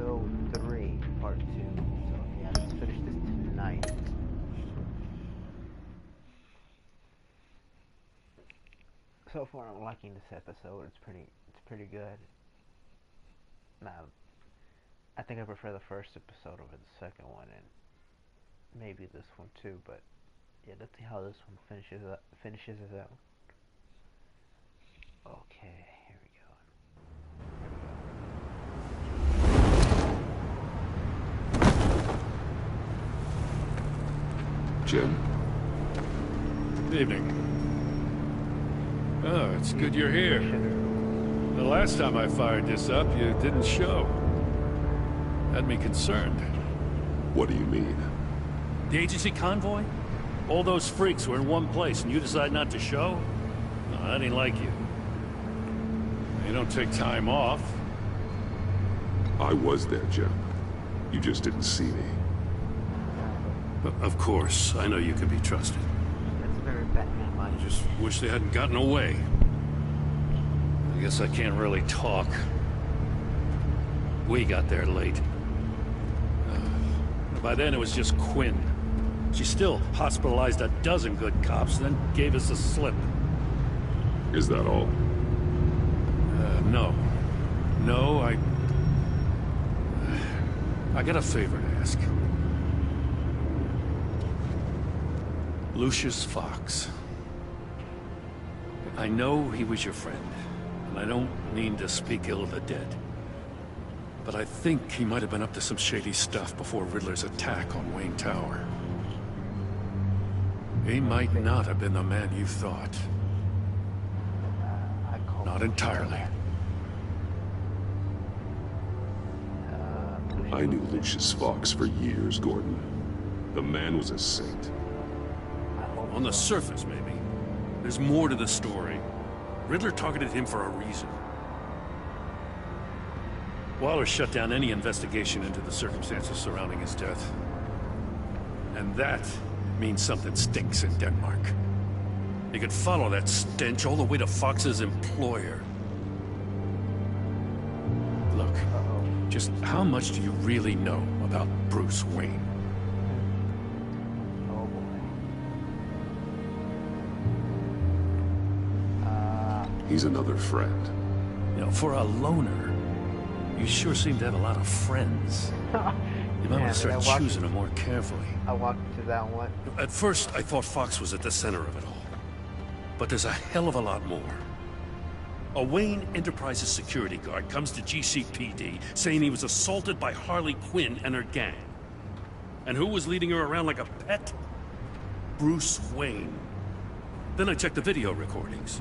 episode 3, part 2. So yeah, let's finish this tonight. So far, I'm liking this episode. It's pretty good. I think I prefer the first episode over the second one, and maybe this one too. But yeah, let's see how this one finishes out. Okay, here we go. Jim? Good evening. Oh, it's good you're here. The last time I fired this up, you didn't show. Had me concerned. What do you mean? The agency convoy? All those freaks were in one place and you decide not to show? No, that ain't like you. You don't take time off. I was there, Jim. You just didn't see me. Of course, I know you can be trusted. That's very Batman-like. I just wish they hadn't gotten away. I guess I can't really talk. We got there late. By then it was just Quinn. She still hospitalized a dozen good cops, then gave us a slip. Is that all? No. No, I got a favor to ask. Lucius Fox. I know he was your friend, and I don't mean to speak ill of the dead. But I think he might have been up to some shady stuff before Riddler's attack on Wayne Tower. He might not have been the man you thought. Not entirely. I knew Lucius Fox for years, Gordon. The man was a saint. On the surface, maybe. There's more to the story. Riddler targeted him for a reason. Waller shut down any investigation into the circumstances surrounding his death. And that means something stinks in Denmark. You could follow that stench all the way to Fox's employer. Look, just how much do you really know about Bruce Wayne? Oh boy. He's another friend. You know, for a loner, you sure seem to have a lot of friends. You might want to start choosing them more carefully. I walked to that one. At first, I thought Fox was at the center of it all. But there's a hell of a lot more. A Wayne Enterprises security guard comes to GCPD saying he was assaulted by Harley Quinn and her gang. And who was leading her around like a pet? Bruce Wayne. Then I checked the video recordings.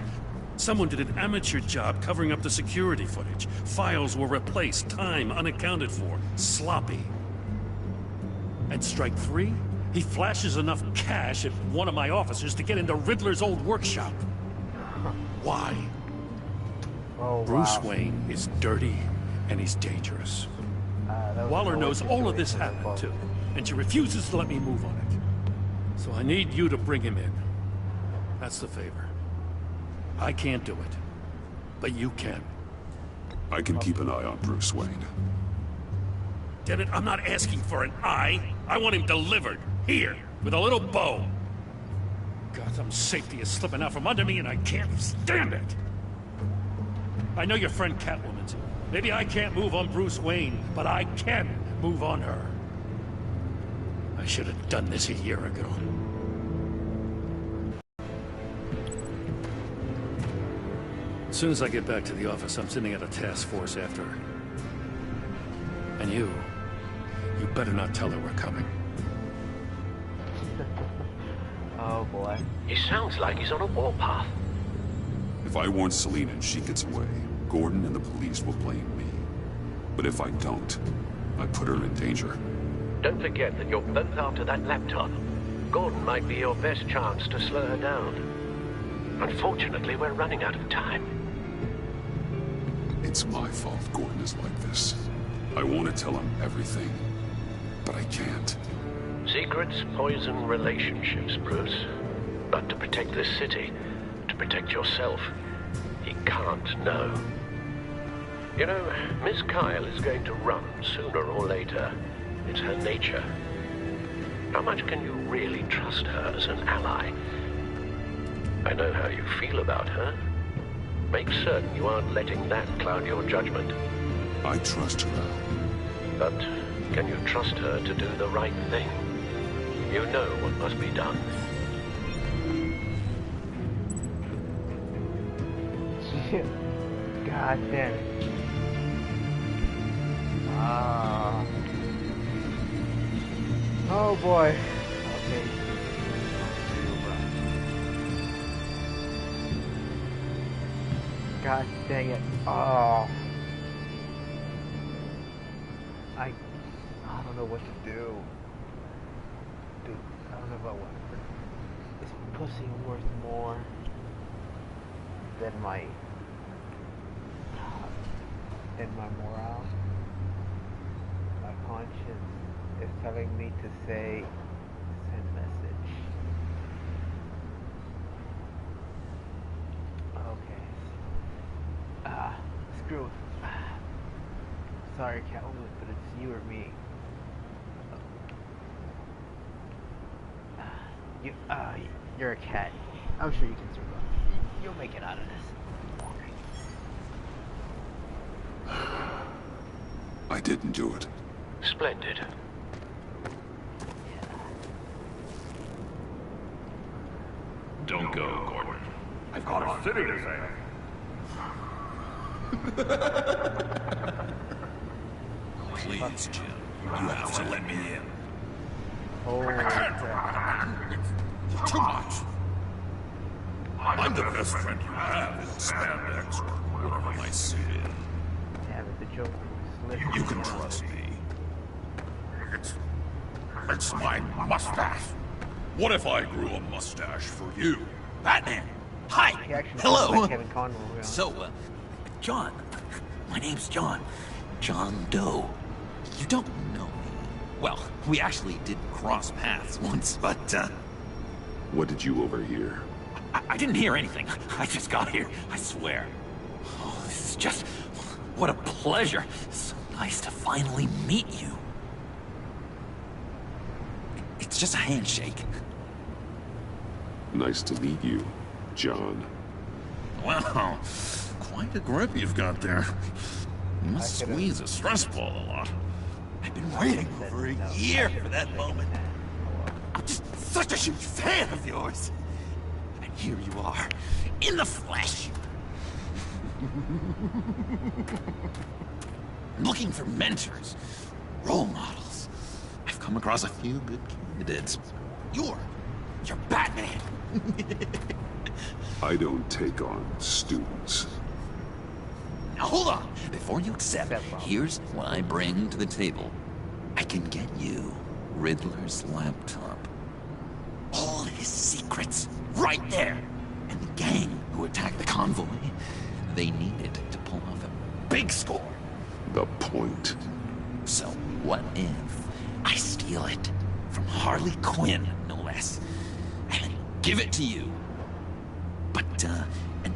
Someone did an amateur job covering up the security footage. Files were replaced, time unaccounted for, sloppy. And strike 3? He flashes enough cash at one of my officers to get into Riddler's old workshop. Why? Oh, Bruce wow. Wayne is dirty and he's dangerous. Waller knows all of this happened too, and she refuses to let me move on it. So I need you to bring him in. That's the favor. I can't do it, but you can. I can keep an eye on Bruce Wayne. Damn it, I'm not asking for an eye. I want him delivered, here, with a little bow. Gotham safety is slipping out from under me and I can't stand it. I know your friend Catwoman's. Maybe I can't move on Bruce Wayne, but I can move on her. I should have done this a year ago. As soon as I get back to the office, I'm sending out a task force after her. And you better not tell her we're coming. Oh boy. He sounds like he's on a warpath. If I warn Selina and she gets away, Gordon and the police will blame me. But if I don't, I put her in danger. Don't forget that you're both after that laptop. Gordon might be your best chance to slow her down. Unfortunately, we're running out of time. It's my fault Gordon is like this. I want to tell him everything, but I can't. Secrets poison relationships, Bruce. But to protect this city, to protect yourself, he can't know. You know, Miss Kyle is going to run sooner or later. It's her nature. How much can you really trust her as an ally? I know how you feel about her. Make certain you aren't letting that cloud your judgment. I trust her, Al. But can you trust her to do the right thing? You know what must be done. God damn it. Ah. Oh boy. Okay. God dang it. Oh. I don't know what to do. Dude, I don't know about what. Is pussy worth more than my morale? My conscience is telling me to say send message. Okay. Screw it. Sorry, Catwoman, but it's you or me. You're a cat. I'm sure you can survive. You'll make it out of this. I didn't do it. Splendid. Don't go, Gordon. I've got a city to save. Please, Jim. You have to let me in. Oh, Too much. I'm the best friend you have in spandex or whatever my suit is. damn it, the Joker slipped. You can trust me. It's my mustache. What if I grew a mustache for you? Batman! He Hi! actually Hello! sounds like Kevin Conroy. Yeah. So, John. My name's John. John Doe. You don't know me. Well, we actually did cross paths once, but, What did you overhear? I didn't hear anything. I just got here, I swear. Oh, this is just... what a pleasure. So nice to finally meet you. It's just a handshake. Nice to meet you, John. Wow, quite a grip you've got there. You must I could've- squeeze a stress ball a lot. I've been waiting over a No, year I for should've that said moment. that. Oh, well. I'm just such a huge fan of yours. And here you are, in the flesh. I'm looking for mentors, role models. I've come across a few good candidates. You're Batman. I don't take on students. Now hold on, before you accept, Step up. here's what I bring to the table. I can get you Riddler's laptop. All his secrets, right there. And the gang who attacked the convoy, they needed to pull off a big score. The point. So what if I steal it from Harley Quinn, no less, and then give it to you? But, and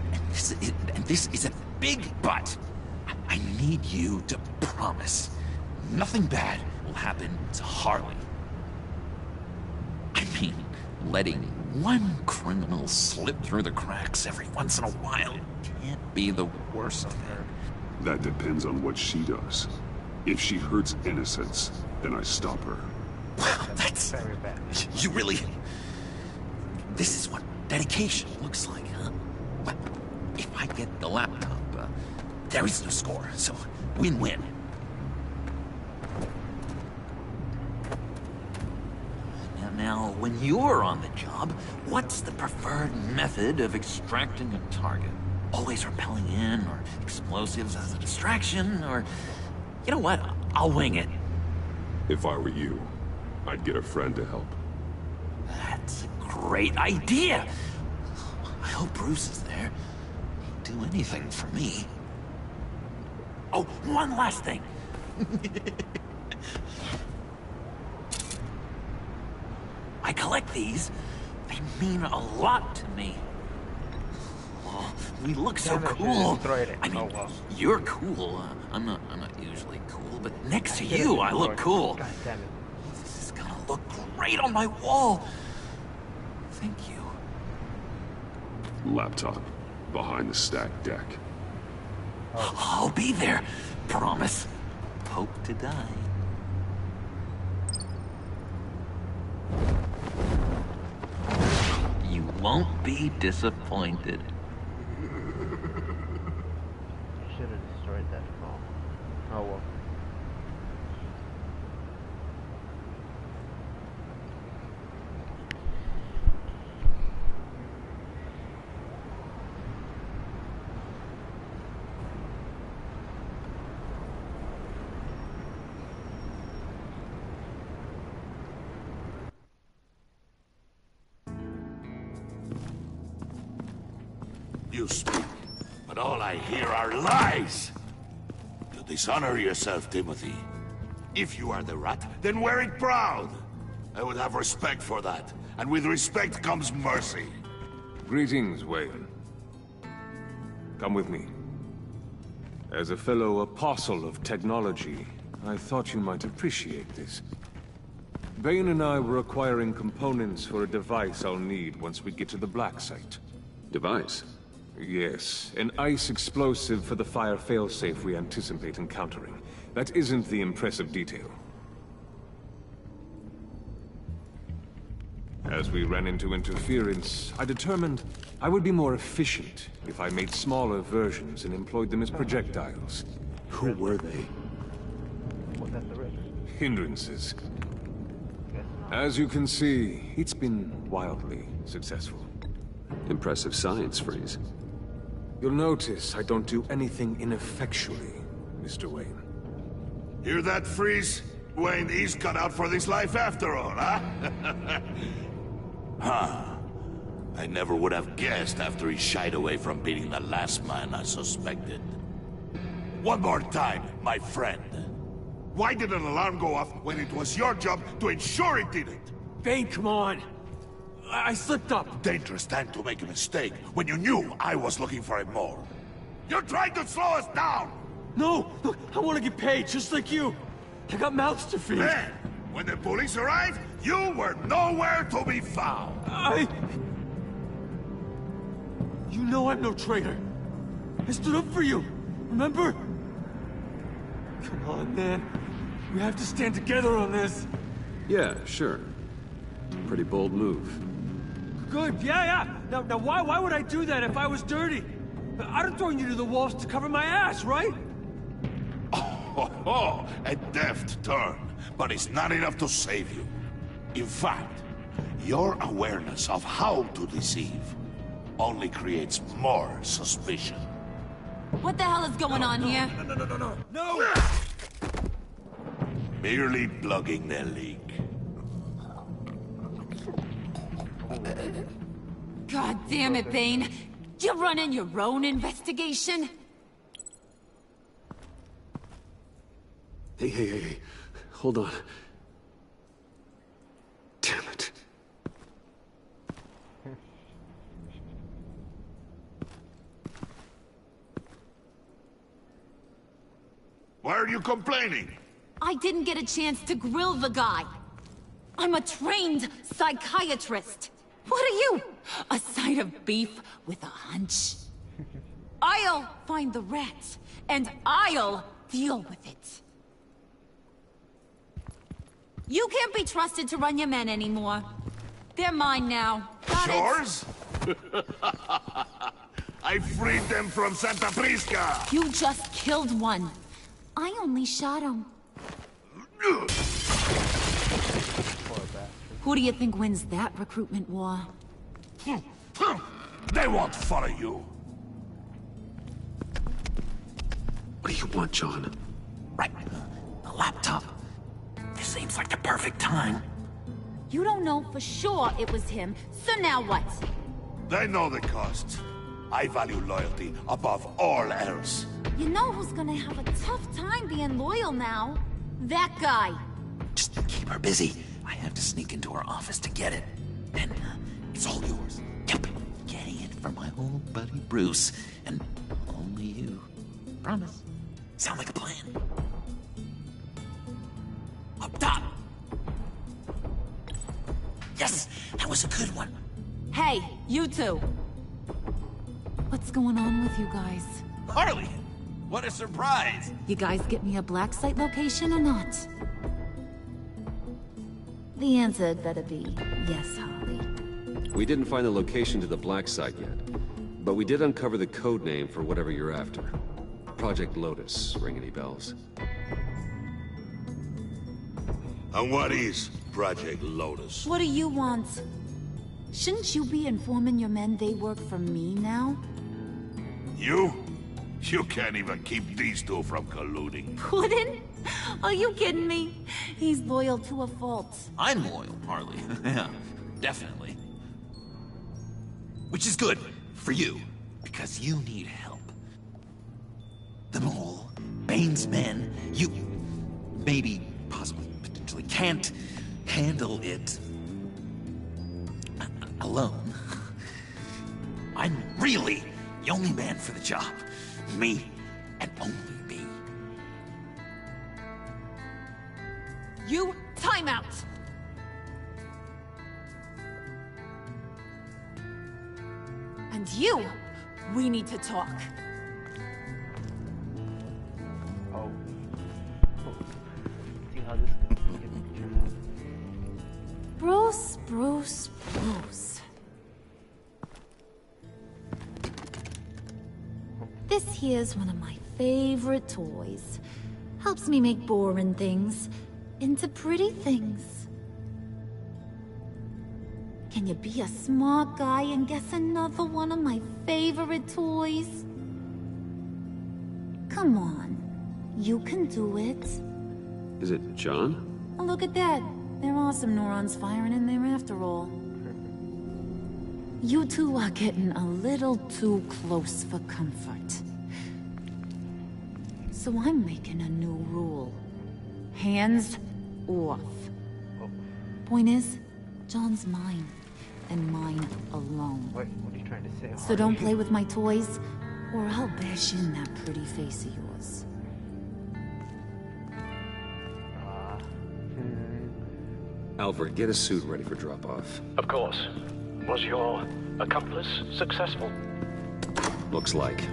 this is a big but. I need you to promise nothing bad will happen to Harley. I mean, letting one criminal slip through the cracks every once in a while can't be the worst thing. That depends on what she does. If she hurts innocents, then I stop her. Wow, that's... Very bad. You really... This is what dedication looks like, huh? Well, if I get the laptop, there is no score, so win-win. Now, when you're on the job, what's the preferred method of extracting a target? Always rappelling in, or explosives as a distraction, or... You know what? I'll wing it. If I were you, I'd get a friend to help. That's a great idea. I hope Bruce is there. He'd do anything for me. Oh, one last thing. I collect these. They mean a lot to me. Oh, we look so Damn it, cool. destroyed it. I mean, Oh, well. you're cool. I'm not usually cool, but next to should've you, I destroyed look it. cool. God damn it. This is gonna look great on my wall. Thank you. Laptop. Behind the stacked deck. I'll be there. Promise. Hope to die. You won't be disappointed. Should have destroyed that phone. Oh well. You speak, but all I hear are lies! You dishonor yourself, Timothy. If you are the rat, then wear it proud! I would have respect for that, and with respect comes mercy. Greetings, Wayne. Come with me. As a fellow apostle of technology, I thought you might appreciate this. Bane and I were acquiring components for a device I'll need once we get to the Black Site. Device? Yes, an ice explosive for the fire failsafe we anticipate encountering. That isn't the impressive detail. As we ran into interference, I determined I would be more efficient if I made smaller versions and employed them as projectiles. Who were they? Was that the river? Hindrances. Yes. As you can see, it's been wildly successful. Impressive science, Freeze. You'll notice I don't do anything ineffectually, Mr. Wayne. Hear that, Freeze? Wayne is cut out for this life after all, huh? Huh. I never would have guessed after he shied away from beating the last man I suspected. One more time, my friend. Why did an alarm go off when it was your job to ensure it didn't? Bane, come on! I slipped up! Dangerous time to make a mistake when you knew I was looking for him more. You're trying to slow us down! No! Look, I want to get paid, just like you! I got mouths to feed! Then, when the police arrived, you were nowhere to be found! You know I'm no traitor! I stood up for you, remember? Come on, man. We have to stand together on this! Yeah, sure. Pretty bold move. Good, yeah! Now why would I do that if I was dirty? I'd have thrown you to the wolves to cover my ass, right? Oh, a deft turn, but it's not enough to save you. In fact, your awareness of how to deceive only creates more suspicion. What the hell is going on here? No! Merely plugging the leak. God damn it, Bane. You're running your own investigation? Hey. Hold on. Damn it. Why are you complaining? I didn't get a chance to grill the guy. I'm a trained psychiatrist. What are you? A side of beef with a hunch? I'll find the rat, and I'll deal with it. You can't be trusted to run your men anymore. They're mine now. Got it? Yours? I freed them from Santa Prisca! You just killed one. I only shot him. Who do you think wins that recruitment war? They won't follow you. What do you want, John? Right. The laptop. This seems like the perfect time. You don't know for sure it was him, so now what? They know the cost. I value loyalty above all else. You know who's gonna have a tough time being loyal now? That guy. Just keep her busy. I have to sneak into her office to get it. Then, it's all yours. Yep. Getting it for my old buddy Bruce, and only you. Promise. Sound like a plan? Up top! Yes, that was a good one. Hey, you two! What's going on with you guys? Harley! What a surprise! You guys get me a black site location or not? The answer had better be yes, Harley. We didn't find the location to the black site yet, but we did uncover the code name for whatever you're after. Project Lotus. Ring any bells? And what is Project Lotus? What do you want? Shouldn't you be informing your men they work for me now? You? You can't even keep these two from colluding. Puddin'? Are you kidding me? He's loyal to a fault. I'm loyal, Harley. Yeah, definitely. Which is good for you, because you need help. The Mole, Bane's men, you maybe, possibly, potentially can't handle it alone. I'm really the only man for the job. Me, and only me. You, time out! And you, we need to talk. Oh. See how this goes. Bruce. This here's one of my favorite toys. Helps me make boring things into pretty things. Can you be a smart guy and guess another one of my favorite toys? Come on. You can do it. Is it John? Oh, look at that. There are some neurons firing in there after all. You two are getting a little too close for comfort. So I'm making a new rule. Hands off. Point is, John's mine. And mine alone. What are you trying to say, So don't play with my toys, or I'll bash in that pretty face of yours. Alfred, get a suit ready for drop-off. Of course. Was your accomplice successful? Looks like.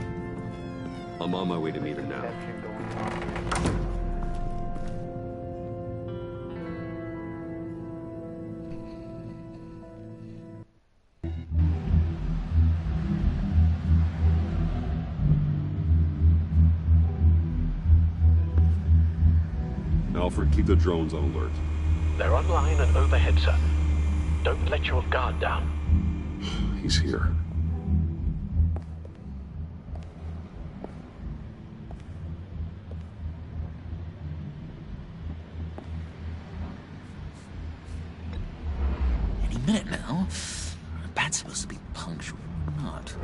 I'm on my way to meet her now. Alfred, keep the drones on alert. They're online and overhead, sir. Don't let your guard down. He's here. Any minute now. Bat's supposed to be punctual, not.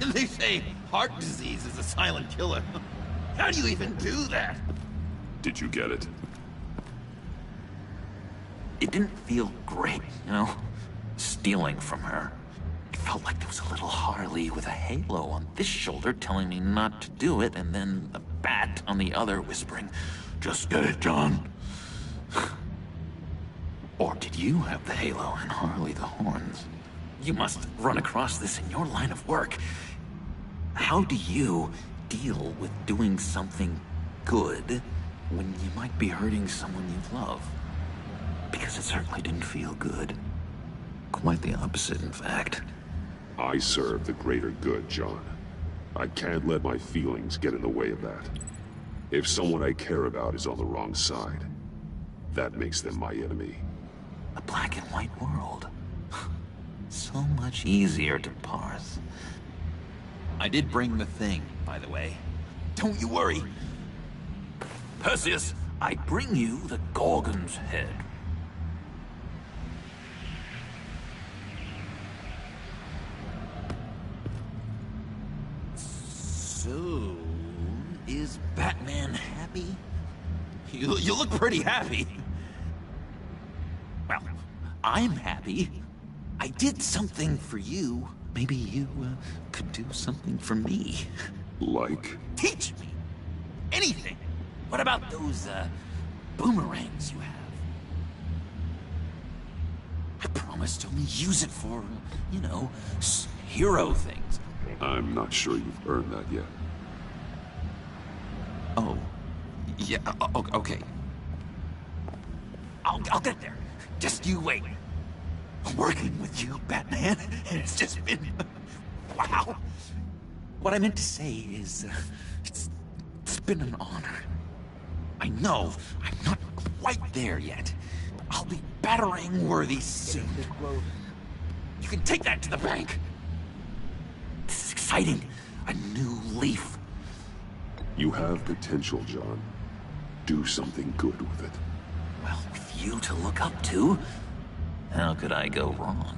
They say heart disease is a silent killer. How do you even do that? Did you get it? It didn't feel great, you know? Stealing from her. It felt like there was a little Harley with a halo on this shoulder telling me not to do it, and then a bat on the other whispering, "Just get it, John." Or did you have the halo and Harley the horns? You must run across this in your line of work. How do you deal with doing something good when you might be hurting someone you love? Because it certainly didn't feel good. Quite the opposite, in fact. I serve the greater good, John. I can't let my feelings get in the way of that. If someone I care about is on the wrong side, that makes them my enemy. A black and white world. So much easier to parse. I did bring the thing, by the way. Don't you worry. Perseus, I bring you the Gorgon's head. So, is Batman happy? You look pretty happy. Well, I'm happy. I did something for you. Maybe you could do something for me. Like? Teach me! Anything! What about those, boomerangs you have? I promised to only use it for, you know, hero things. I'm not sure you've earned that yet. Oh. Yeah, okay. I'll get there. Just you wait. Working with you, Batman, it's just been... wow. What I meant to say is, it's been an honor. I know I'm not quite there yet. I'll be battering worthy soon. You can take that to the bank. This is exciting. A new leaf. You have potential, John. Do something good with it. Well, with you to look up to, how could I go wrong?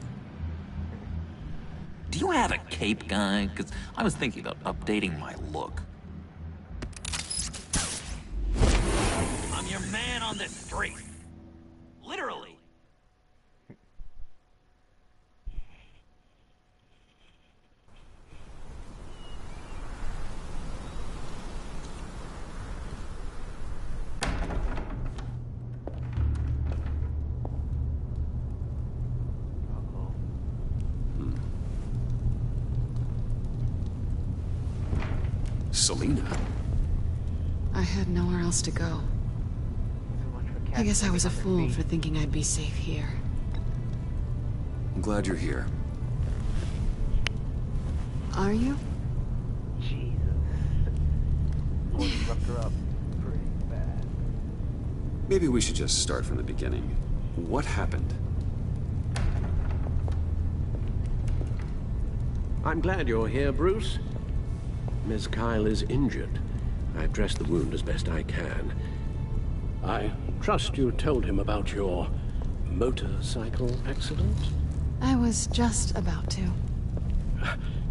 Do you have a cape, guy? Because I was thinking about updating my look. I'm your man on the street. Literally. Selina? I had nowhere else to go. I guess I was a fool for thinking I'd be safe here. I'm glad you're here. Are you? Jesus. Boy, fucked her up pretty bad. Maybe we should just start from the beginning. What happened? I'm glad you're here, Bruce. Ms. Kyle is injured. I've dressed the wound as best I can. I trust you told him about your motorcycle accident? I was just about to.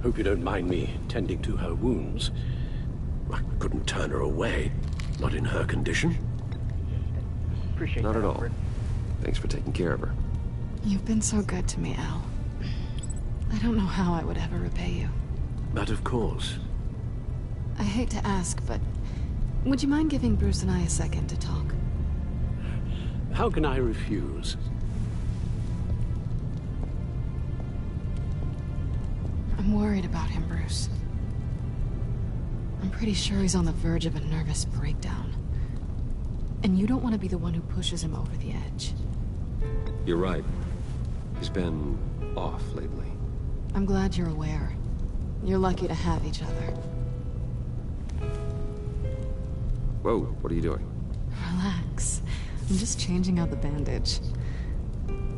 Hope you don't mind me tending to her wounds. I couldn't turn her away, not in her condition. Appreciate Not that, at all. Alfred. Thanks for taking care of her. You've been so good to me, Al. I don't know how I would ever repay you. But of course. I hate to ask, but would you mind giving Bruce and I a second to talk? How can I refuse? I'm worried about him, Bruce. I'm pretty sure he's on the verge of a nervous breakdown. And you don't want to be the one who pushes him over the edge. You're right. He's been off lately. I'm glad you're aware. You're lucky to have each other. Whoa, what are you doing? Relax. I'm just changing out the bandage.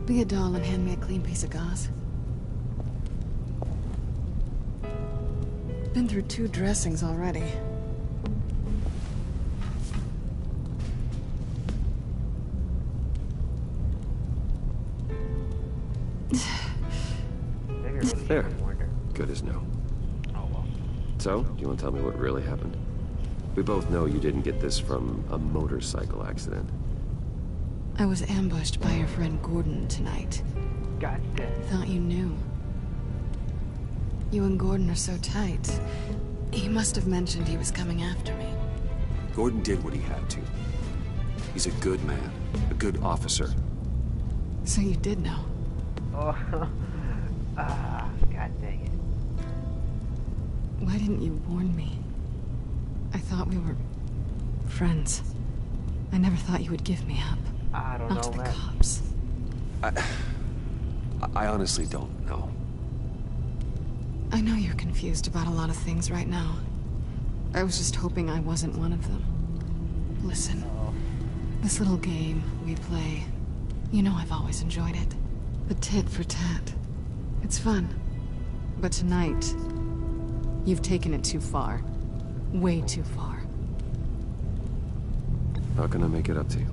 Be a doll and hand me a clean piece of gauze. Been through 2 dressings already. There. Good as no. Oh well. So, do you want to tell me what really happened? We both know you didn't get this from a motorcycle accident. I was ambushed by your friend Gordon tonight. God damn. Thought you knew. You and Gordon are so tight. He must have mentioned he was coming after me. Gordon did what he had to. He's a good man, a good officer. So you did know. Oh, God dang it. Why didn't you warn me? I thought we were friends. I never thought you would give me up. I don't Not know, to the man. cops. I honestly don't know. I know you're confused about a lot of things right now. I was just hoping I wasn't one of them. Listen, this little game we play, you know I've always enjoyed it. The tit for tat. It's fun. But tonight, you've taken it too far. Way too far. How can I make it up to you?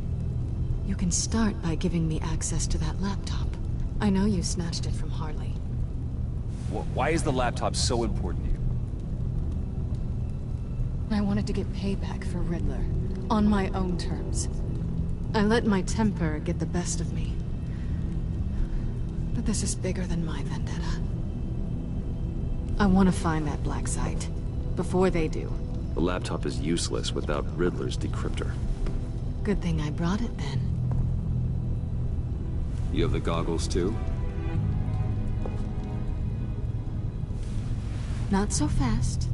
You can start by giving me access to that laptop. I know you snatched it from Harley. Why is the laptop so important to you? I wanted to get payback for Riddler. On my own terms. I let my temper get the best of me. But this is bigger than my vendetta. I want to find that black site. Before they do. The laptop is useless without Riddler's decryptor. Good thing I brought it then. You have the goggles too? Not so fast.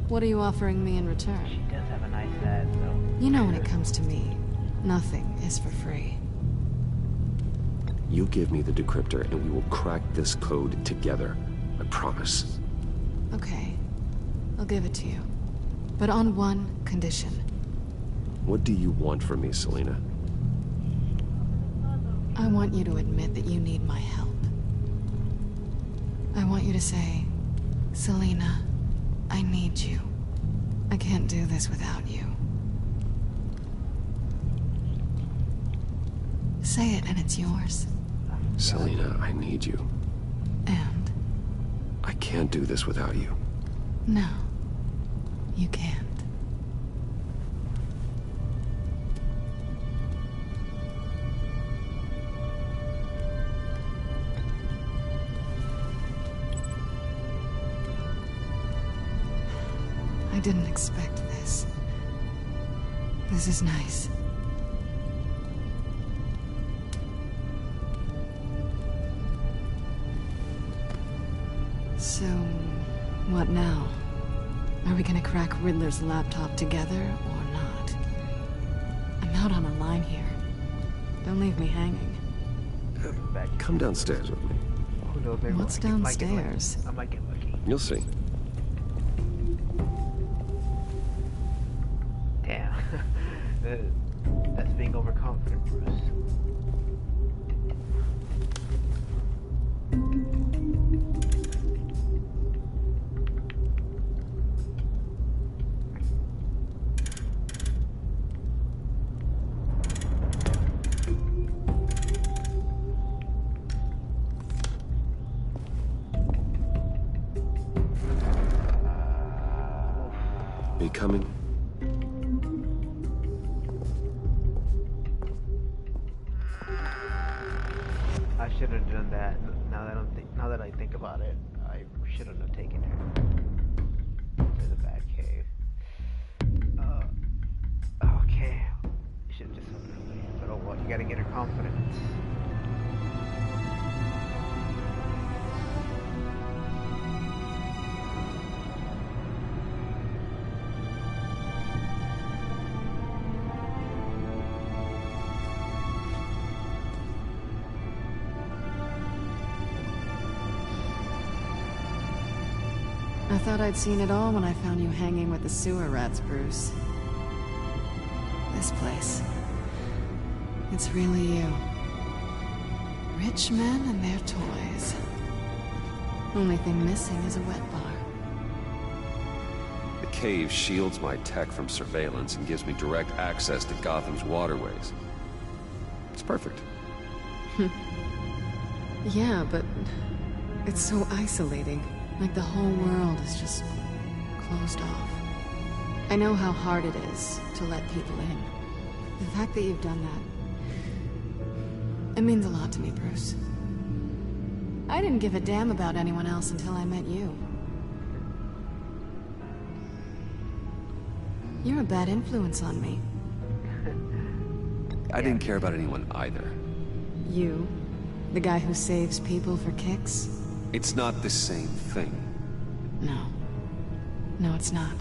What are you offering me in return? She does have a nice head, though. You know when it comes to me, nothing is for free. You give me the decryptor and we will crack this code together. I promise. Okay. I'll give it to you. But on one condition. What do you want from me, Selina? I want you to admit that you need my help. I want you to say, Selina, I need you. I can't do this without you. Say it and it's yours. Selina, I need you. And? I can't do this without you. No, you can't. I didn't expect this. This is nice. So, what now? Are we gonna crack Riddler's laptop together, or not? I'm out on a line here. Don't leave me hanging. Come downstairs with me. Who knows, maybe What's downstairs? I might get lucky. You'll see. Damn. That's being overconfident, Bruce. Are you coming? I should have done that. Now that I think about it, I shouldn't have taken her to the bat cave. Okay. You should have just sent her away. But oh well, you gotta get her confidence. I thought I'd seen it all when I found you hanging with the sewer rats, Bruce. This place. It's really you. Rich men and their toys. Only thing missing is a wet bar. The cave shields my tech from surveillance and gives me direct access to Gotham's waterways. It's perfect. Yeah, but it's so isolating. Like the whole world is just closed off. I know how hard it is to let people in. The fact that you've done that, it means a lot to me, Bruce. I didn't give a damn about anyone else until I met you. You're a bad influence on me. I didn't care about anyone either. You? The guy who saves people for kicks? It's not the same thing. No. No, it's not.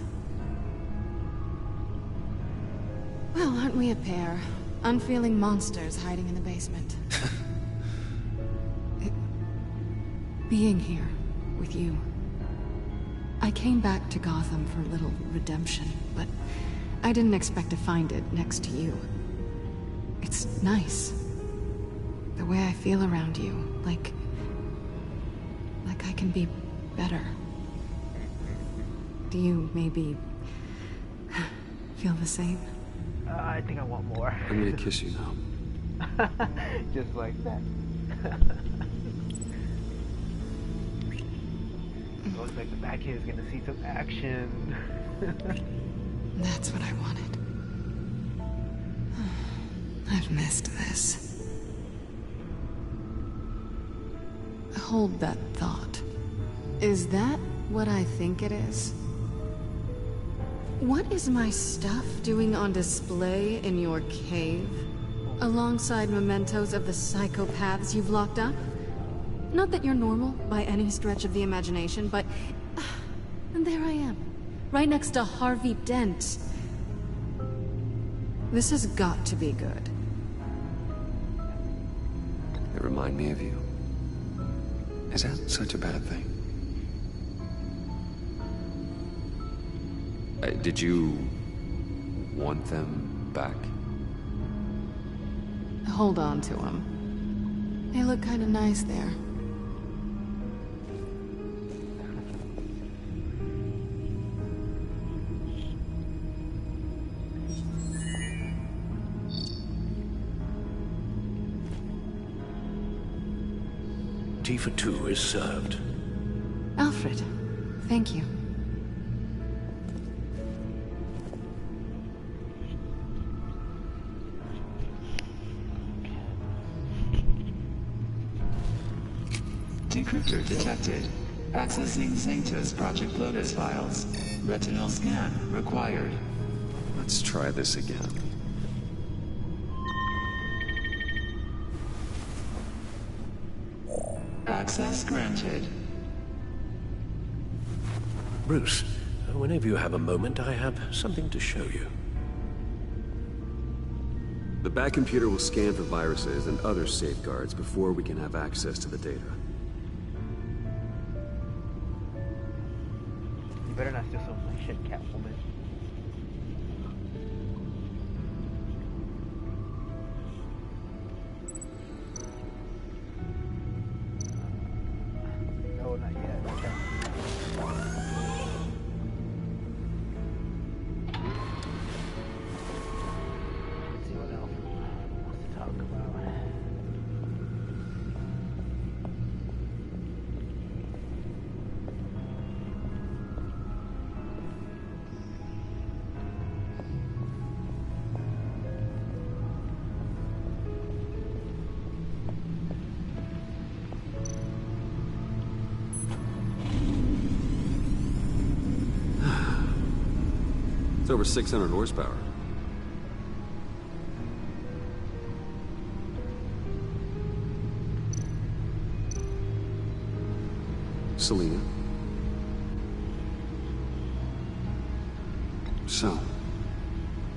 Well, aren't we a pair? Unfeeling monsters hiding in the basement. Being here with you. I came back to Gotham for a little redemption, but I didn't expect to find it next to you. It's nice. The way I feel around you, like I can be better. Do you maybe feel the same? I think I want more. I'm gonna kiss you now. Just like that. Looks like the back here is gonna see some action. That's what I wanted. I've missed this. Hold that thought. Is that what I think it is? What is my stuff doing on display in your cave? Alongside mementos of the psychopaths you've locked up? Not that you're normal by any stretch of the imagination, but... and there I am, right next to Harvey Dent. This has got to be good. They remind me of you. Is that such a bad thing? Did you want them back? Hold on to them. They look kind of nice there. Tea for two is served. Alfred, thank you. Decryptor detected. Accessing Zeta's Project Lotus files. Retinal scan required. Let's try this again. Access granted. Bruce, whenever you have a moment, I have something to show you. The back computer will scan for viruses and other safeguards before we can have access to the data. You better not steal some of my shit, Catwoman. No, not yet. Okay. Let's see what else wants to talk about. It's over 600 horsepower. Selina. So,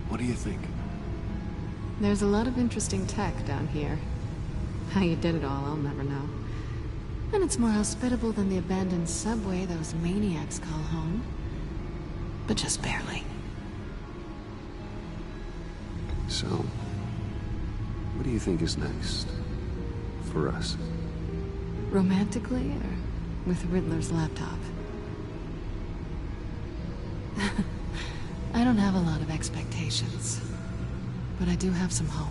what do you think? There's a lot of interesting tech down here. How you did it all, I'll never know. And it's more hospitable than the abandoned subway those maniacs call home. But just barely. So, what do you think is next? For us? Romantically, or with Riddler's laptop? I don't have a lot of expectations. But I do have some hope.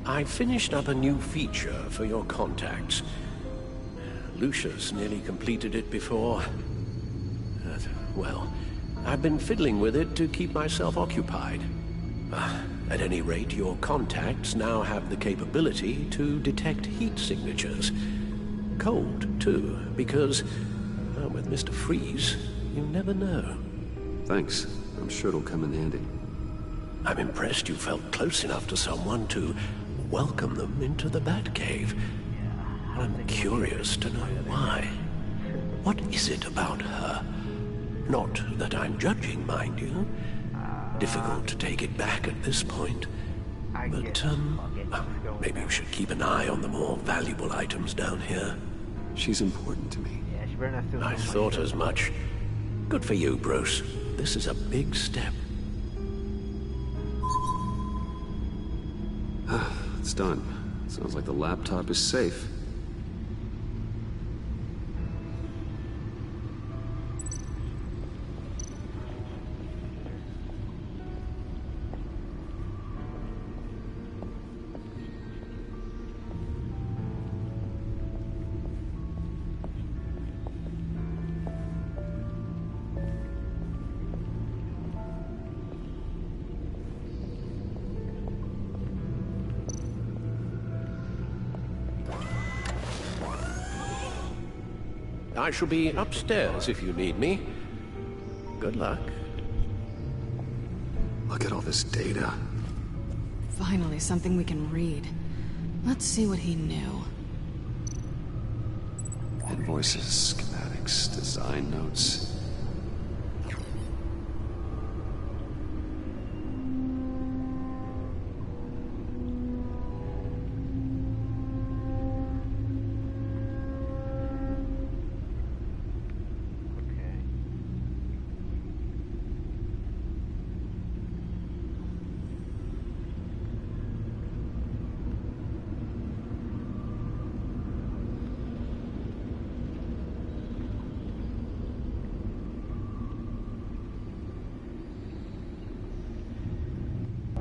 I finished up a new feature for your contacts. Lucius nearly completed it before. Well, I've been fiddling with it to keep myself occupied. At any rate, your contacts now have the capability to detect heat signatures. Cold, too, because, with Mr. Freeze, you never know. Thanks. I'm sure it'll come in handy. I'm impressed you felt close enough to someone to welcome them into the Batcave. I'm curious to know why. What is it about her? Not that I'm judging, mind you. Difficult to take it back at this point. But, Maybe we should keep an eye on the more valuable items down here. She's important to me. Yeah, she better not steal I something thought like as much. Good for you, Bruce. This is a big step. It's done. Sounds like the laptop is safe. I shall be upstairs if you need me. Good luck. Look at all this data. Finally, something we can read. Let's see what he knew. Invoices, schematics, design notes.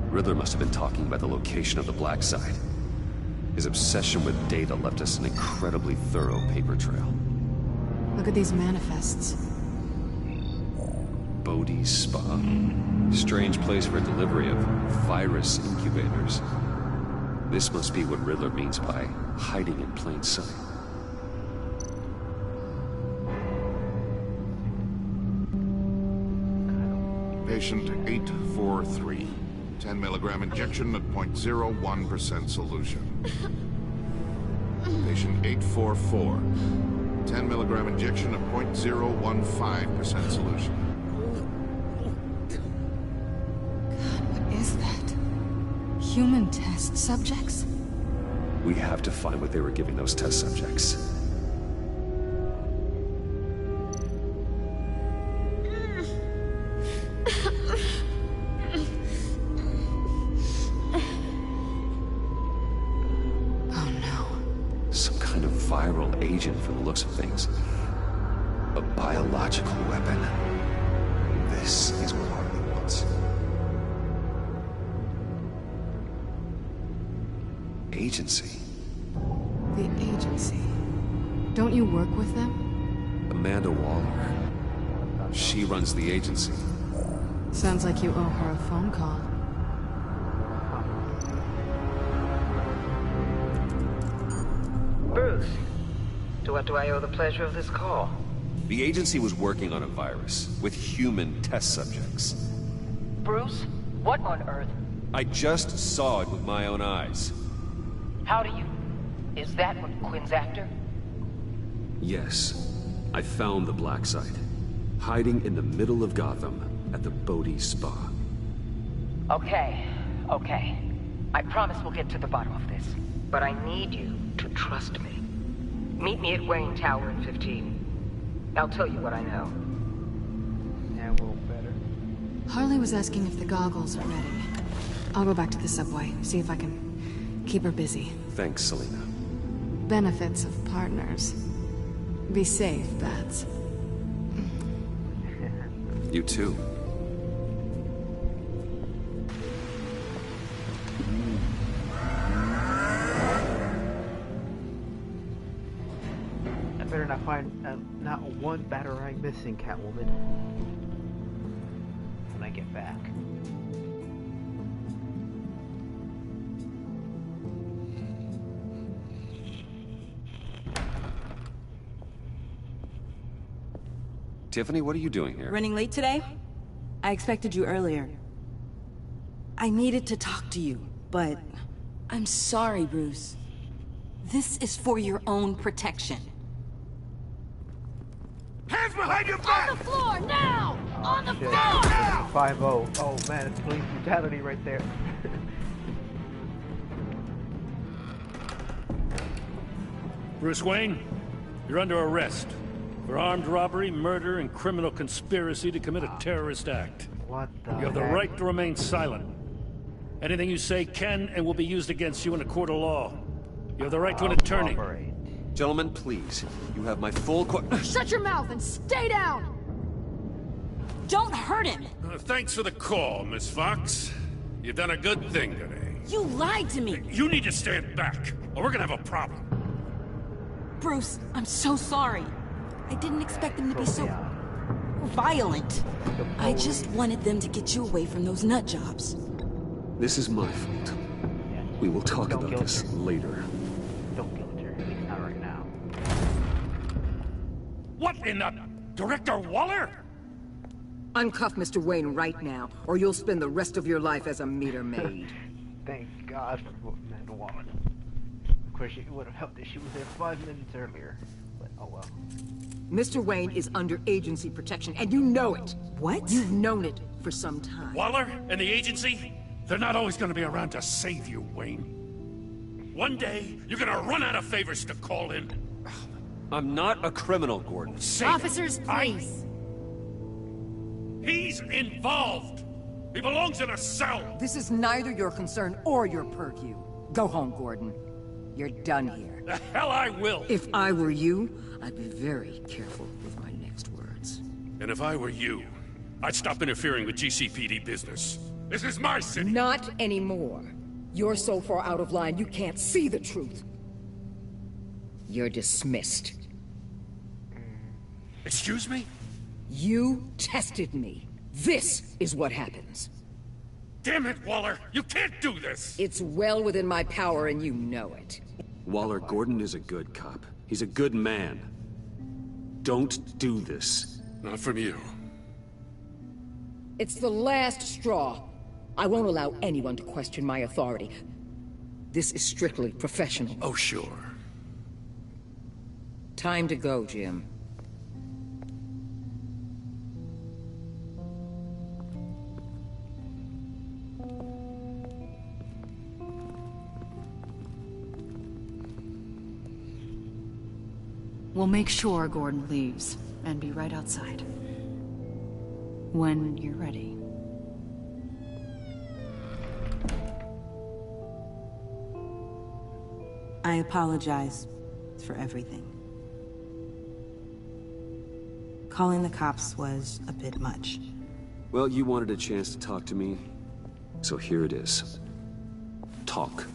Riddler must have been talking about the location of the Black Site. His obsession with data left us an incredibly thorough paper trail. Look at these manifests. Bodhi's Spa. Strange place for delivery of virus incubators. This must be what Riddler means by hiding in plain sight. Patient 843. 10 milligram injection at 0.01% solution. Patient 844. 10 milligram injection at 0.015% solution. God, what is that? Human test subjects? We have to find what they were giving those test subjects. Agent from the looks of things. A biological weapon. This is what Harley wants. Agency. The agency. Don't you work with them? Amanda Waller. She runs the agency. Sounds like you owe her a phone call. Bruce. To what do I owe the pleasure of this call? The agency was working on a virus with human test subjects. Bruce? What on earth? I just saw it with my own eyes. How do you... Is that what Quinn's after? Yes. I found the Black Site. Hiding in the middle of Gotham at the Bodhi Spa. Okay. I promise we'll get to the bottom of this. But I need you to trust me. Meet me at Wayne Tower in 15. I'll tell you what I know. Yeah, a little better. Harley was asking if the goggles are ready. I'll go back to the subway, see if I can keep her busy. Thanks, Selina. Benefits of partners. Be safe, Bats. You too. Better not find not one Batarang missing, Catwoman. When I get back. Tiffany, what are you doing here? Running late today? I expected you earlier. I needed to talk to you, but... I'm sorry, Bruce. This is for your own protection. Hands behind your back! On the floor, now! On the floor! 5-0. Oh man, it's police brutality right there. Bruce Wayne, you're under arrest for armed robbery, murder, and criminal conspiracy to commit a terrorist act. What the You have the heck? right to remain silent. Anything you say can and will be used against you in a court of law. You have the right to an attorney. Gentlemen, please. You have my full Shut your mouth and stay down! Don't hurt him! Thanks for the call, Miss Fox. You've done a good thing today. You lied to me! You need to stand back, or we're gonna have a problem. Bruce, I'm so sorry. I didn't expect them to be so violent. I just wanted them to get you away from those nut jobs. This is my fault. We will talk about this later. Don't guilt her, at least not right now. What in the... Director Waller? Uncuff Mr. Wayne right now, or you'll spend the rest of your life as a meter maid. Thank God for Amanda Waller. Of course, it would have helped if she was there 5 minutes earlier. But oh well. Mr. Wayne is under agency protection, and you know it. What? You've known it for some time. Waller and the agency? They're not always gonna be around to save you, Wayne. One day, you're gonna run out of favors to call in. I'm not a criminal, Gordon. Officers, please. He's involved! He belongs in a cell! This is neither your concern or your purview. Go home, Gordon. You're done here. The hell I will! If I were you, I'd be very careful with my next words. And if I were you, I'd stop interfering with GCPD business. This is my city! Not anymore. You're so far out of line you can't see the truth. You're dismissed. Excuse me? You tested me. This is what happens. Damn it, Waller! You can't do this! It's well within my power and you know it. Waller, Gordon is a good cop. He's a good man. Don't do this. Not from you. It's the last straw. I won't allow anyone to question my authority. This is strictly professional. Oh, sure. Time to go, Jim. We'll make sure Gordon leaves, and be right outside. When you're ready. I apologize for everything. Calling the cops was a bit much. Well, you wanted a chance to talk to me, so here it is. Talk.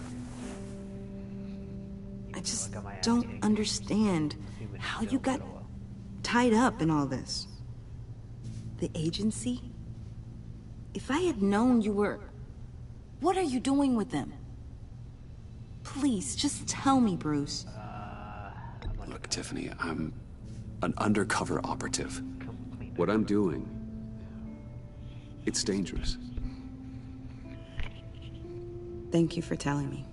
I just don't understand how you got tied up in all this. The agency? If I had known you were... What are you doing with them? Please, just tell me, Bruce. Look, Tiffany, I'm an undercover operative. What I'm doing, it's dangerous. Thank you for telling me.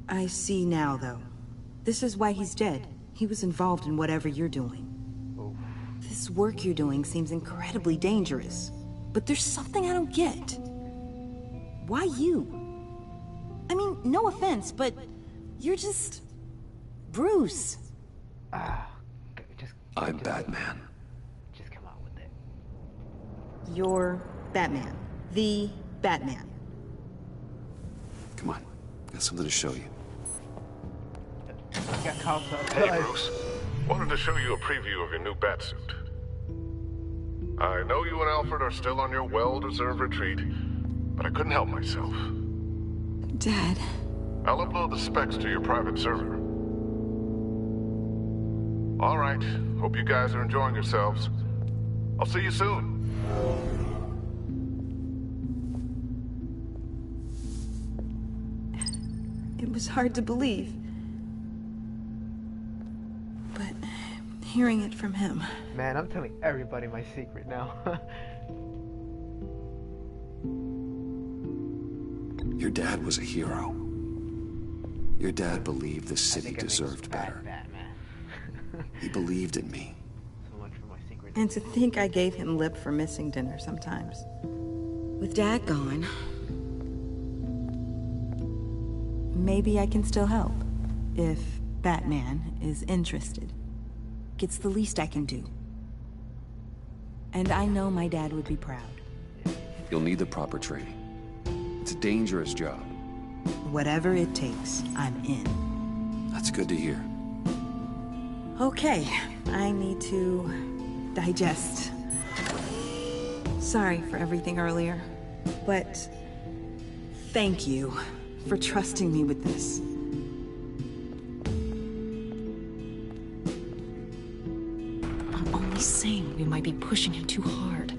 I see now, though. This is why he's dead. He was involved in whatever you're doing. This work you're doing seems incredibly dangerous. But there's something I don't get. Why you? I mean, no offense, but you're just... Bruce. I'm Batman. Just come out with it. You're Batman. The Batman. Come on, got something to show you. Hey, Bruce. Wanted to show you a preview of your new Batsuit. I know you and Alfred are still on your well-deserved retreat, but I couldn't help myself. Dad. I'll upload the specs to your private server. All right. Hope you guys are enjoying yourselves. I'll see you soon. It was hard to believe. But hearing it from him... Man, I'm telling everybody my secret now. Your dad was a hero. Your dad believed the city deserved better. He believed in me. And to think I gave him lip for missing dinner sometimes. With Dad gone, maybe I can still help. If Batman is interested. It's the least I can do. And I know my dad would be proud. You'll need the proper training. It's a dangerous job. Whatever it takes, I'm in. That's good to hear. Okay, I need to digest. Sorry for everything earlier, but thank you for trusting me with this. I'm only saying we might be pushing him too hard.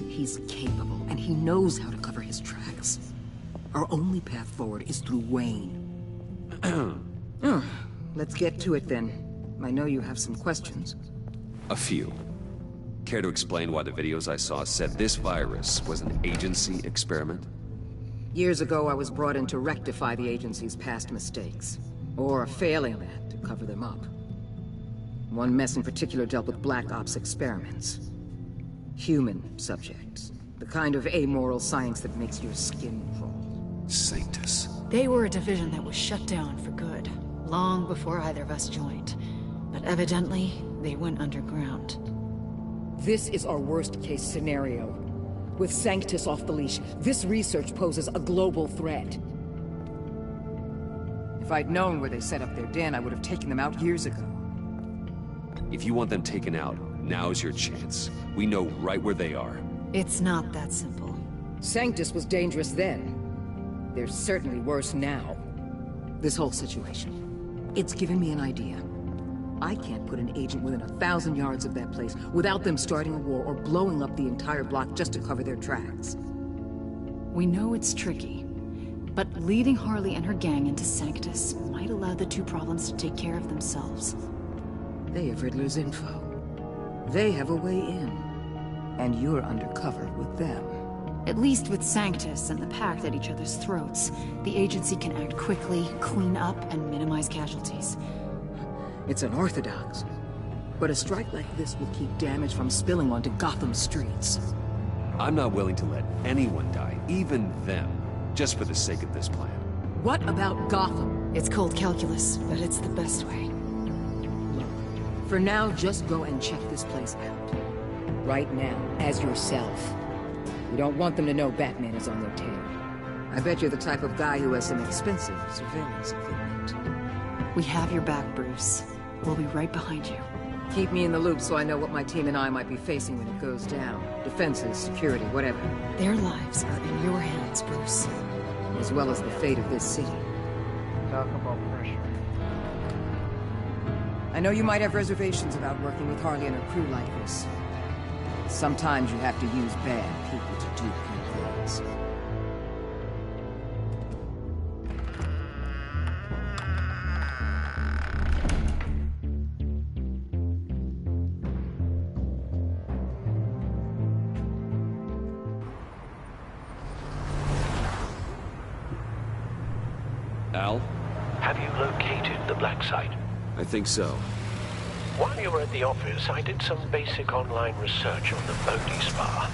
He's capable, and he knows how to cover his tracks. Our only path forward is through Wayne. Let's get to it then. I know you have some questions. A few. Care to explain why the videos I saw said this virus was an agency experiment? Years ago, I was brought in to rectify the agency's past mistakes. Or failing that, to cover them up. One mess in particular dealt with Black Ops experiments. Human subjects. The kind of amoral science that makes your skin crawl. Sanctus. They were a division that was shut down for good, long before either of us joined. But evidently, they went underground. This is our worst-case scenario. With Sanctus off the leash, this research poses a global threat. If I'd known where they set up their den, I would have taken them out years ago. If you want them taken out, now's your chance. We know right where they are. It's not that simple. Sanctus was dangerous then. They're certainly worse now. This whole situation, it's given me an idea. I can't put an agent within 1,000 yards of that place without them starting a war or blowing up the entire block just to cover their tracks. We know it's tricky, but leading Harley and her gang into Sanctus might allow the two problems to take care of themselves. They have Riddler's info. They have a way in. And you're undercover with them. At least with Sanctus and the Pact at each other's throats, the agency can act quickly, clean up, and minimize casualties. It's unorthodox. But a strike like this will keep damage from spilling onto Gotham streets. I'm not willing to let anyone die, even them, just for the sake of this plan. What about Gotham? It's cold calculus, but it's the best way. For now, just go and check this place out. Right now, as yourself. We don't want them to know Batman is on their tail. I bet you're the type of guy who has some expensive surveillance equipment. We have your back, Bruce. We'll be right behind you. Keep me in the loop so I know what my team and I might be facing when it goes down. Defenses, security, whatever. Their lives are in your hands, Bruce. As well as the fate of this city. Talk about pressure. I know you might have reservations about working with Harley and her crew like this. Sometimes you have to use bad people to do good things. Al? Have you located the black site? I think so. While you were at the office, I did some basic online research on the Bodhi Spa.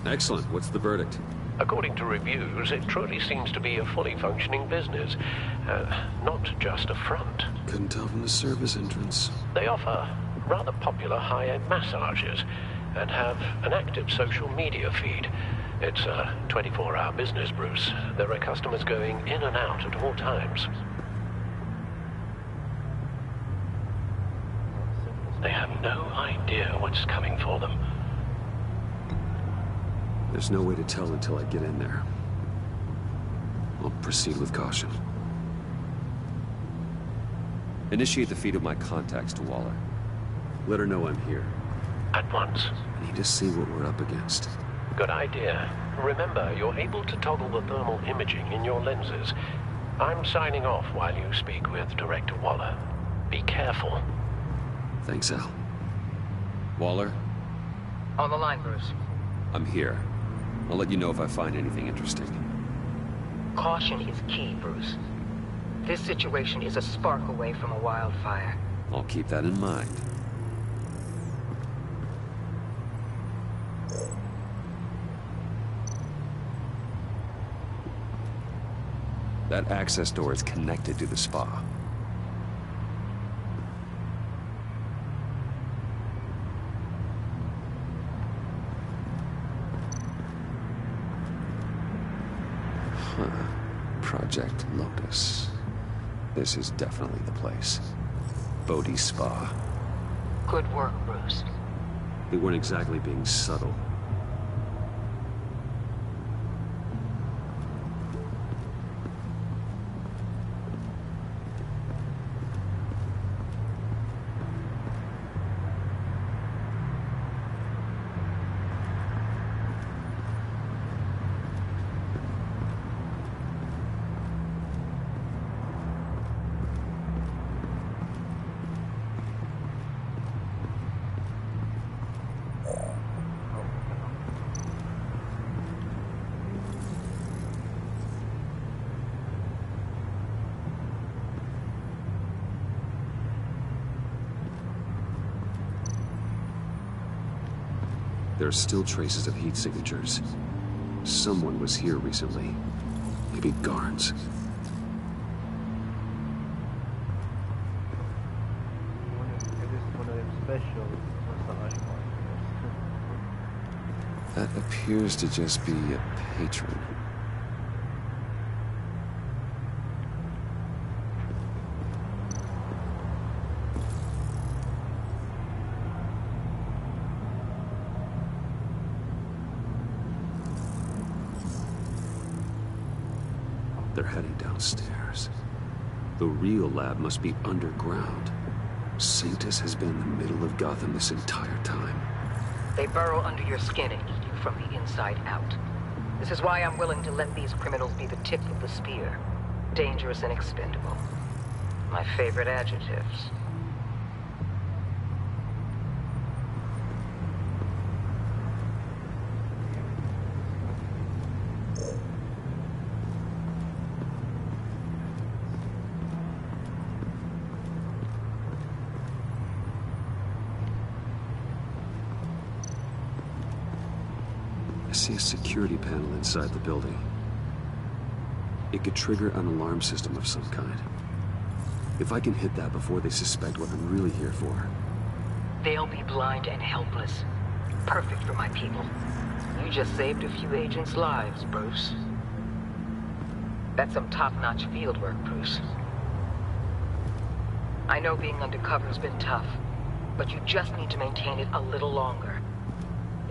Excellent. What's the verdict? According to reviews, it truly seems to be a fully functioning business. Not just a front. Couldn't tell from the service entrance. They offer rather popular high-end massages and have an active social media feed. It's a 24-hour business, Bruce. There are customers going in and out at all times. They have no idea what's coming for them. There's no way to tell until I get in there. I'll proceed with caution. Initiate the feed of my contacts to Waller. Let her know I'm here. At once. I need to see what we're up against. Good idea. Remember, you're able to toggle the thermal imaging in your lenses. I'm signing off while you speak with Director Waller. Be careful. Thanks, Al. Waller? On the line, Bruce. I'm here. I'll let you know if I find anything interesting. Caution is key, Bruce. This situation is a spark away from a wildfire. I'll keep that in mind. That access door is connected to the spa. Huh. Project Lotus. This is definitely the place. Bodhi Spa. Good work, Bruce. They weren't exactly being subtle. There are still traces of heat signatures. Someone was here recently. Maybe guards. That appears to just be a patron. They're heading downstairs. The real lab must be underground. Sanctus has been in the middle of Gotham this entire time. They burrow under your skin and eat you from the inside out. This is why I'm willing to let these criminals be the tip of the spear. Dangerous and expendable. My favorite adjectives. I see a security panel inside the building. It could trigger an alarm system of some kind. If I can hit that before they suspect what I'm really here for. They'll be blind and helpless. Perfect for my people. You just saved a few agents' lives, Bruce. That's some top-notch field work, Bruce. I know being undercover's been tough, but you just need to maintain it a little longer.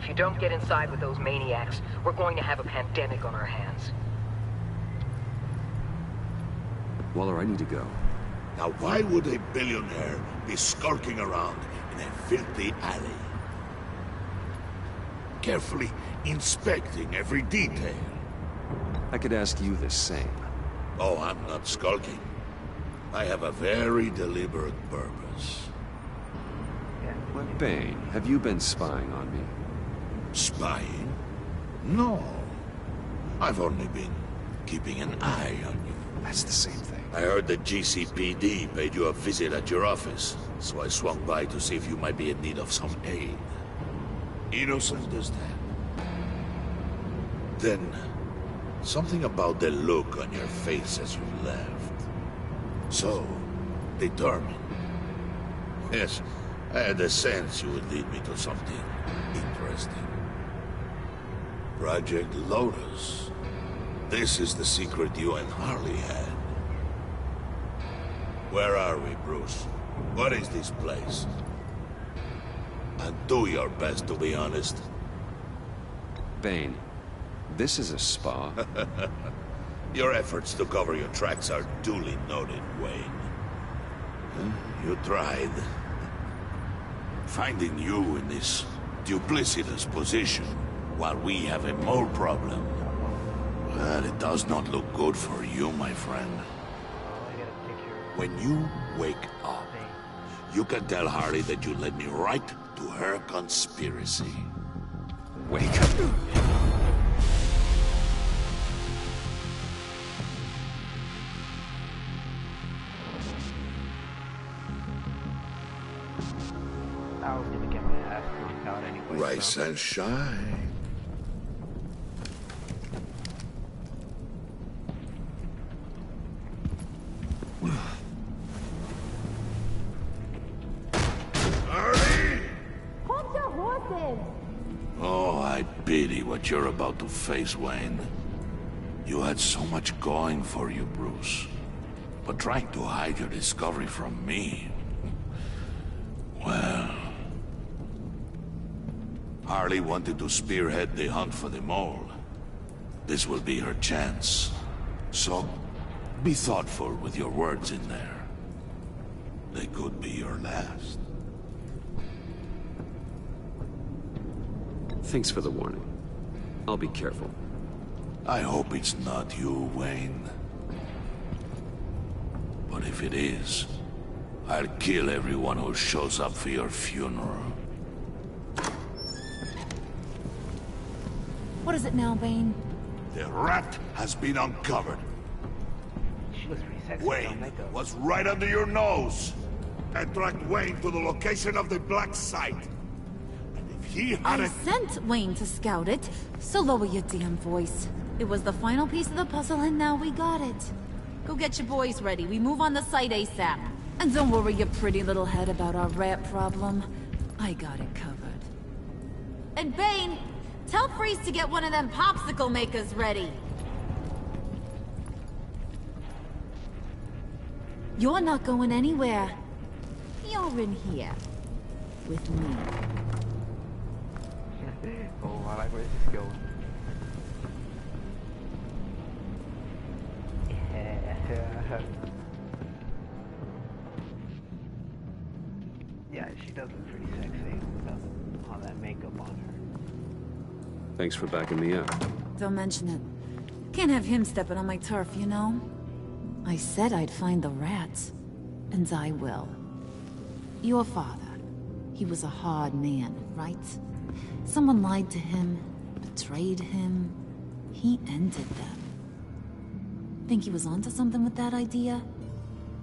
If you don't get inside with those maniacs, we're going to have a pandemic on our hands. Waller, I need to go. Now why would a billionaire be skulking around in a filthy alley? Carefully inspecting every detail. I could ask you the same. Oh, I'm not skulking. I have a very deliberate purpose. Bane, have you been spying on me? Spying? No. I've only been keeping an eye on you. That's the same thing. I heard the GCPD paid you a visit at your office, so I swung by to see if you might be in need of some aid. Innocent as that. Then, something about the look on your face as you left. So, determined. Yes, I had a sense you would lead me to something interesting. Project Lotus. This is the secret you and Harley had. Where are we, Bruce? What is this place? And do your best to be honest. Bane, this is a spa. Your efforts to cover your tracks are duly noted, Wayne. You tried. Finding you in this duplicitous position while we have a mole problem. Well, it does not look good for you, my friend. When you wake up, you can tell Harley that you led me right to her conspiracy. Wake up. I was gonna get my ass kicked out anyway. Rise and shine. I pity what you're about to face, Wayne. You had so much going for you, Bruce. But trying to hide your discovery from me... well... Harley wanted to spearhead the hunt for the mole. This will be her chance. So, be thoughtful with your words in there. They could be your last. Thanks for the warning. I'll be careful. I hope it's not you, Wayne. But if it is, I'll kill everyone who shows up for your funeral. What is it now, Wayne? The rat has been uncovered. She looks pretty sexy. Wayne was right under your nose. And tracked Wayne to the location of the black site. And if he I hadn't... sent Wayne to scout it, so lower your damn voice. It was the final piece of the puzzle, and now we got it. Go get your boys ready. We move on the site ASAP. And don't worry your pretty little head about our rat problem. I got it covered. And Bane, tell Freeze to get one of them popsicle makers ready. You're not going anywhere. You're in here. With me. Oh, I like where this is going. Yeah. Yeah, she does look pretty sexy with all that makeup on her. Thanks for backing me up. Don't mention it. Can't have him stepping on my turf, you know? I said I'd find the rats. And I will. Your father. He was a hard man, right? Someone lied to him, betrayed him. He ended them. Think he was onto something with that idea?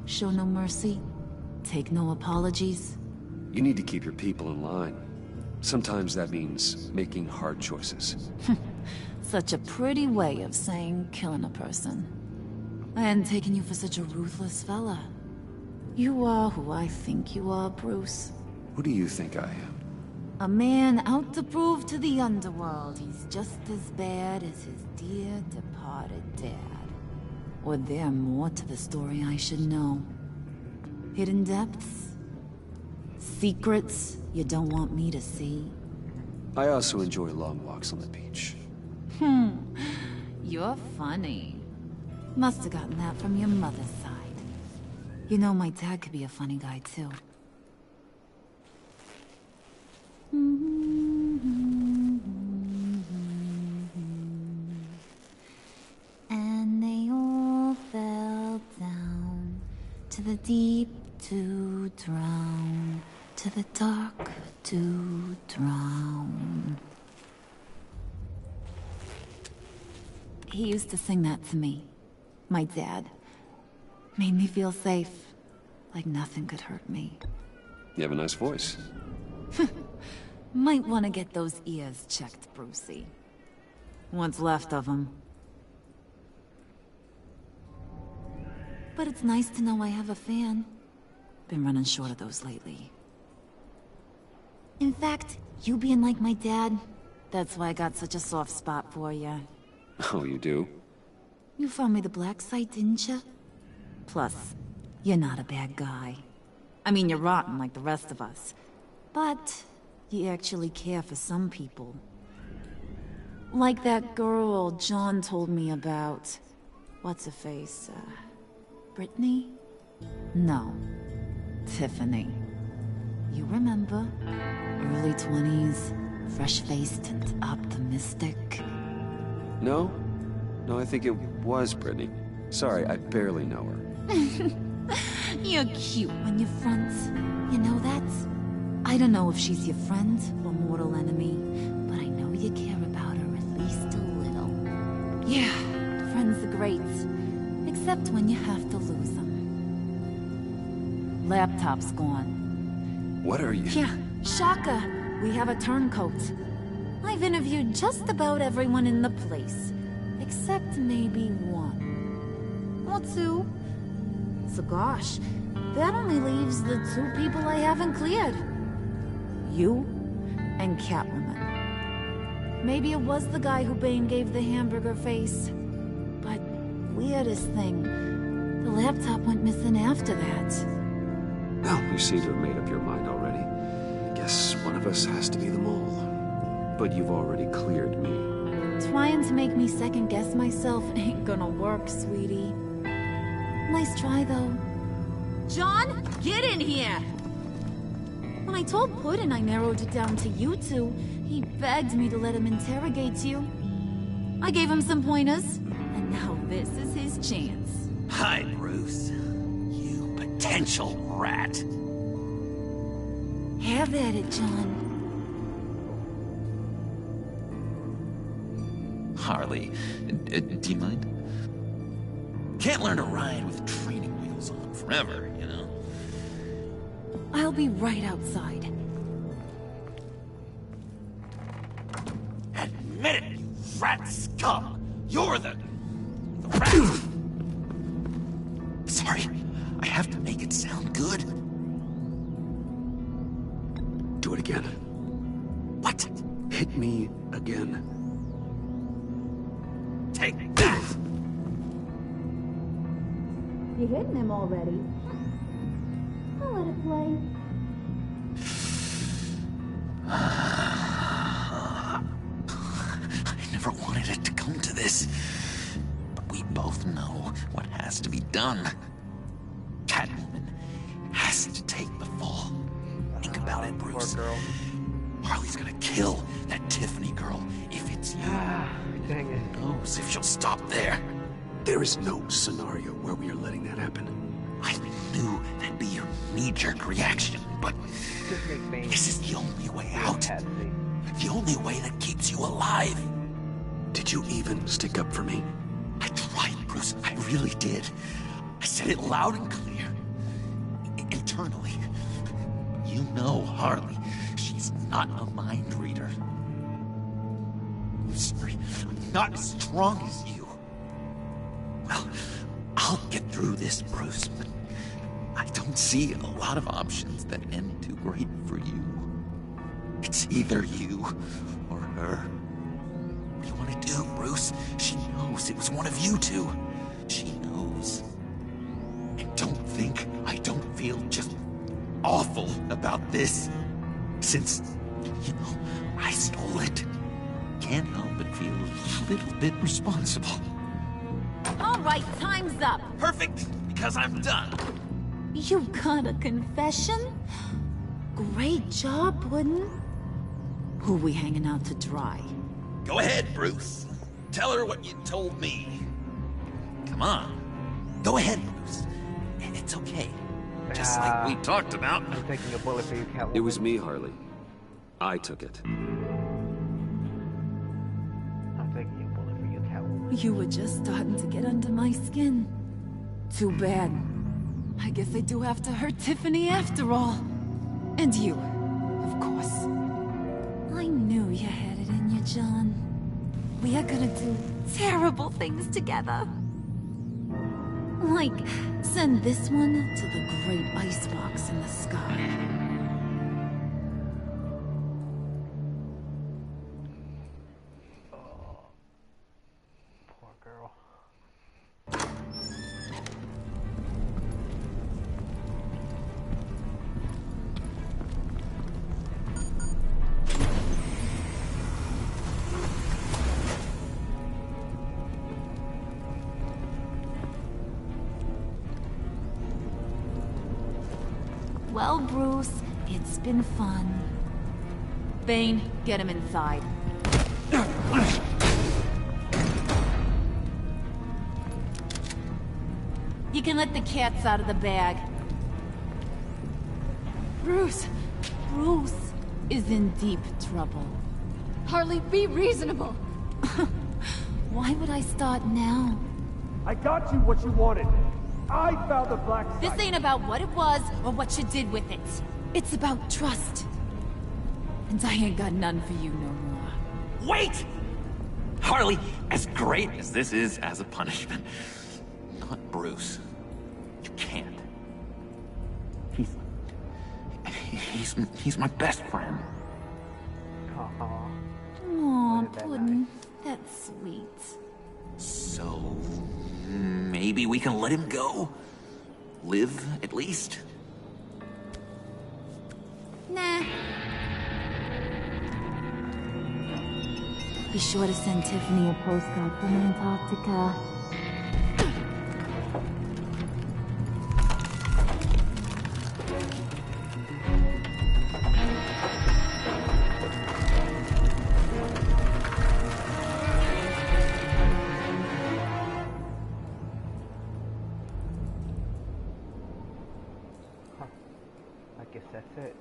Show no mercy? Take no apologies? You need to keep your people in line. Sometimes that means making hard choices. Such a pretty way of saying killing a person. I hadn't taken you for such a ruthless fella. You are who I think you are, Bruce. Who do you think I am? A man out to prove to the underworld he's just as bad as his dear departed dad. Or there more to the story I should know? Hidden depths? Secrets you don't want me to see? I also enjoy long walks on the beach. You're funny. Must have gotten that from your mother's side. You know, my dad could be a funny guy, too. And they all fell down to the deep to drown, to the dark to drown. He used to sing that to me. My dad. Made me feel safe. Like nothing could hurt me. You have a nice voice. Might want to get those ears checked, Brucey. What's left of them. But it's nice to know I have a fan. Been running short of those lately. In fact, you being like my dad, that's why I got such a soft spot for you. Oh, you do? You found me the black site, didn't you? Plus, you're not a bad guy. I mean, you're rotten like the rest of us. But you actually care for some people. Like that girl John told me about. What's her face? Brittany? No. Tiffany. You remember? Early 20s, fresh-faced and optimistic. No? No, I think it was Brittany. Sorry, I barely know her. You're cute when you front. You know that? I don't know if she's your friend or mortal enemy, but I know you care about her at least a little. Yeah, friends are great. Except when you have to lose them. Laptop's gone. What are you... Yeah, Shaka. We have a turncoat. I've interviewed just about everyone in the place. Except maybe one. Or two. So gosh, that only leaves the two people I haven't cleared. You and Catwoman. Maybe it was the guy who Bane gave the hamburger face. But weirdest thing, the laptop went missing after that. Well, you seem to have made up your mind already. I guess one of us has to be the mole. But you've already cleared me. Trying to make me second-guess myself ain't gonna work, sweetie. Nice try, though. John, get in here! When I told Puddin' I narrowed it down to you two, he begged me to let him interrogate you. I gave him some pointers, and now this is his chance. Hi, Bruce. You potential rat. Have at it, John. Harley, do you mind? Can't learn to ride with training wheels on forever, you know? I'll be right outside. Admit it, you rat scum! You're the rat! Sorry, I have to make it sound good. Do it again. What? Hit me again. Take that! You hitting him already? I'll let it play. I never wanted it to come to this. But we both know what has to be done. Catwoman has to take the fall. Think about it, Bruce. Poor girl. Harley's gonna kill that Tiffany girl if it's you. Dang it. Who knows if she'll stop there? There is no scenario where we are letting that happen. I knew that'd be your knee-jerk reaction, but this is the only way out. The only way that keeps you alive. Did you even stick up for me? I tried, Bruce. I really did. I said it loud and clear. Internally. You know Harley. She's not a mind reader. I'm sorry. I'm not as strong as you. Well, I'll get through this, Bruce, but I don't see a lot of options that end too great for you. It's either you or her. What do you want to do, Bruce? She knows it was one of you two. She knows. And don't think I don't feel just awful about this. Since, you know, I stole it. Can't help but feel a little bit responsible. All right, time's up. Perfect, because I'm done. You got a confession? Great job, Puddin'. Who we hanging out to dry? Go ahead, Bruce. Tell her what you told me. Come on. Go ahead, Bruce. It's okay. Just like we talked about. I'm taking a bullet for you, Catwoman. It was me, Harley. I took it. I'm taking a bullet for you, Catwoman. You were just starting to get under my skin. Too bad. I guess I do have to hurt Tiffany after all. And you, of course. I knew you had it in you, John. We are gonna do terrible things together. Like, send this one to the great icebox in the sky. Poor girl. Well, Bruce, it's been fun. Bane, get him inside. You can let the cats out of the bag. Bruce is in deep trouble. Harley, be reasonable. Why would I start now? I got you what you wanted. I found the black site. This ain't about what it was or what you did with it. It's about trust. And I ain't got none for you no more. Wait! Harley, as great as this is as a punishment, not Bruce. You can't. He's my best friend. Aww. Aw, leads. So... maybe we can let him go? Live, at least? Nah. Be sure to send Tiffany a postcard from Antarctica. I guess that's it.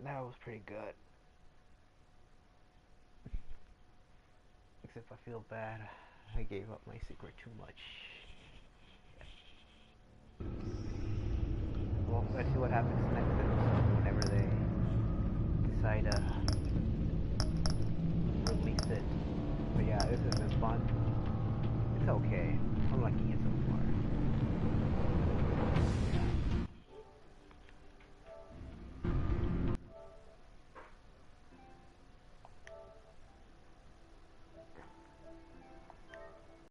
That was pretty good. Except I feel bad. I gave up my secret too much. Well, let's see what happens next episode whenever they decide to release it. But yeah, this has been fun. It's okay. I'm lucky.